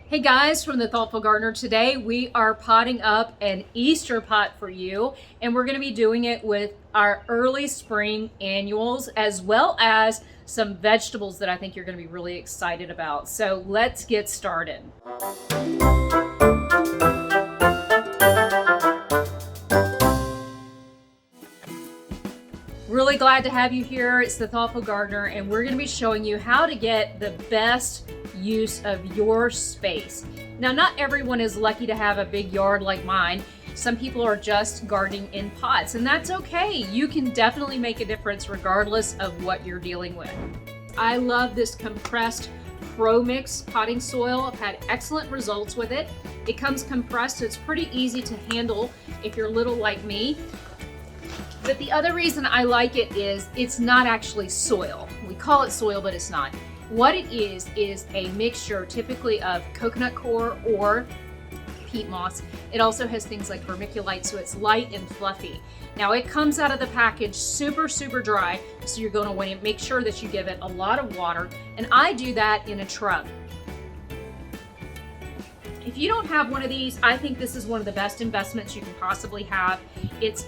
Hey guys, from the Thoughtful Gardener. Today we are potting up an Easter pot for you, and we're going to be doing it with our early spring annuals as well as some vegetables that I think you're going to be really excited about. So let's get started. Really glad to have you here. It's the Thoughtful Gardener, and we're going to be showing you how to get the best use of your space. Now, not everyone is lucky to have a big yard like mine. Some people are just gardening in pots, and that's okay. You can definitely make a difference regardless of what you're dealing with. I love this compressed Pro Mix potting soil. I've had excellent results with it. It comes compressed, so it's pretty easy to handle if you're little like me. But the other reason I like it is it's not actually soil. We call it soil, but it's not. What it is a mixture typically of coconut coir or peat moss. It also has things like vermiculite, so it's light and fluffy. Now it comes out of the package super dry, so you're going to want to make sure that you give it a lot of water, and I do that in a tub. If you don't have one of these, I think this is one of the best investments you can possibly have. It's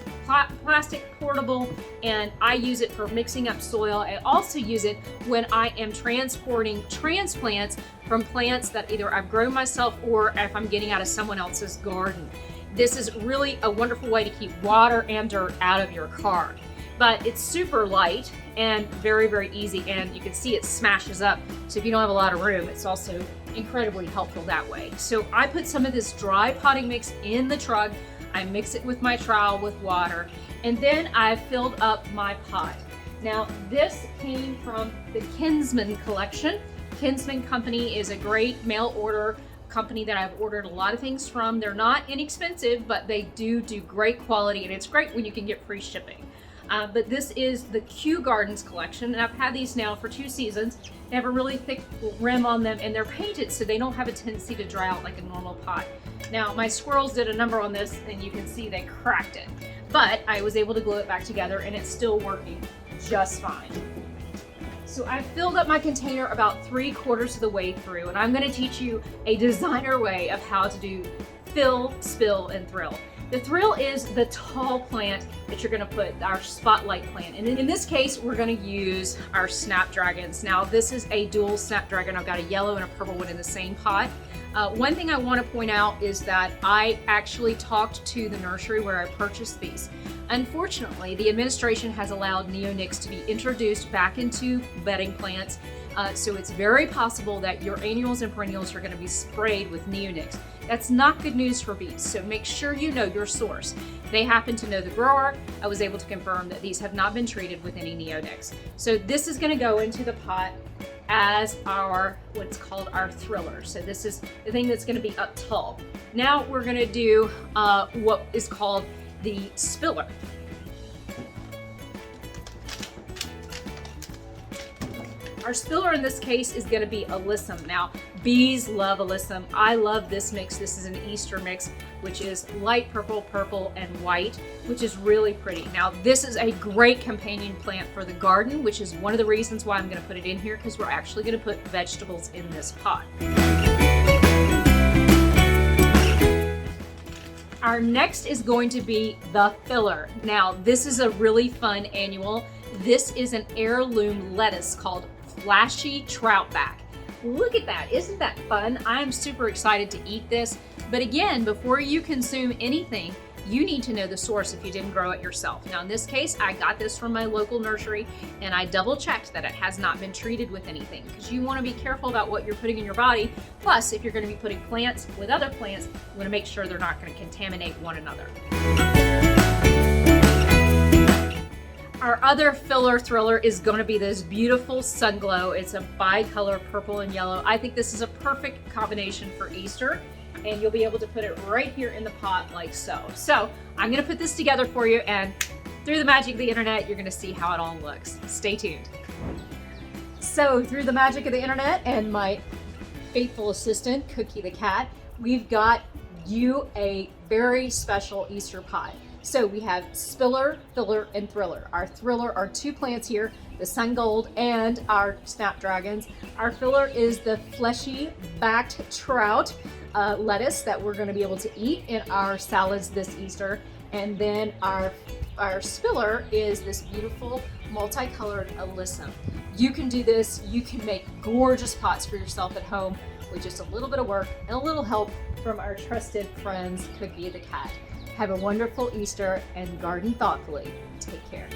plastic portable, and I use it for mixing up soil. I also use it when I am transporting transplants from plants that either I've grown myself or if I'm getting out of someone else's garden. This is really a wonderful way to keep water and dirt out of your car. But it's super light and very easy, and you can see it smashes up. So if you don't have a lot of room, it's also incredibly helpful that way. So I put some of this dry potting mix in the truck. I mix it with my trowel with water, and then I've filled up my pot. Now this came from the Kinsman collection. Kinsman Company is a great mail order company that I've ordered a lot of things from. They're not inexpensive, but they do great quality, and it's great when you can get free shipping. But this is the Kew Gardens collection, and I've had these now for 2 seasons. They have a really thick rim on them, and they're painted so they don't have a tendency to dry out like a normal pot. Now, my squirrels did a number on this, and you can see they cracked it. But I was able to glue it back together, and it's still working just fine. So I filled up my container about 3/4 of the way through, and I'm going to teach you a designer way of how to do fill, spill, and thrill. The thrill is the tall plant that you're going to put, our spotlight plant. And in this case, we're going to use our snapdragons. Now, this is a dual snapdragon. I've got a yellow and a purple one in the same pot. One thing I want to point out is that I actually talked to the nursery where I purchased these. Unfortunately, the administration has allowed neonics to be introduced back into bedding plants. So it's very possible that your annuals and perennials are going to be sprayed with neonics. That's not good news for bees, so make sure you know your source. They happen to know the grower. I was able to confirm that these have not been treated with any neonics. So this is going to go into the pot as what's called our thriller. So this is the thing that's going to be up tall. Now we're going to do what is called the spiller. Our spiller in this case is going to be alyssum. Now, bees love alyssum. I love this mix. This is an Easter mix, which is light purple, purple, and white, which is really pretty. Now, this is a great companion plant for the garden, which is one of the reasons why I'm going to put it in here, because we're actually going to put vegetables in this pot. Our next is going to be the filler. Now, this is a really fun annual. This is an heirloom lettuce called Flashy Troutback. Look at that, isn't that fun? I am super excited to eat this. But again, before you consume anything, you need to know the source if you didn't grow it yourself. Now in this case, I got this from my local nursery, and I double checked that it has not been treated with anything, because you want to be careful about what you're putting in your body. Plus, if you're going to be putting plants with other plants, you want to make sure they're not going to contaminate one another. Our other filler thriller is going to be this beautiful Sunglow. It's a bi-color purple and yellow. I think this is a perfect combination for Easter, and you'll be able to put it right here in the pot like so. So I'm going to put this together for you, and through the magic of the internet, you're going to see how it all looks. Stay tuned. So through the magic of the internet and my faithful assistant, Cookie the cat, we've got you a very special Easter pot. So we have Spiller, Filler, and Thriller. Our Thriller are 2 plants here, the Sun Gold and our Snapdragons. Our Filler is the fleshy backed trout lettuce that we're gonna be able to eat in our salads this Easter. And then our Spiller is this beautiful multicolored alyssum. You can do this, you can make gorgeous pots for yourself at home with just a little bit of work and a little help from our trusted friends, Cookie the cat. Have a wonderful Easter and garden thoughtfully. Take care.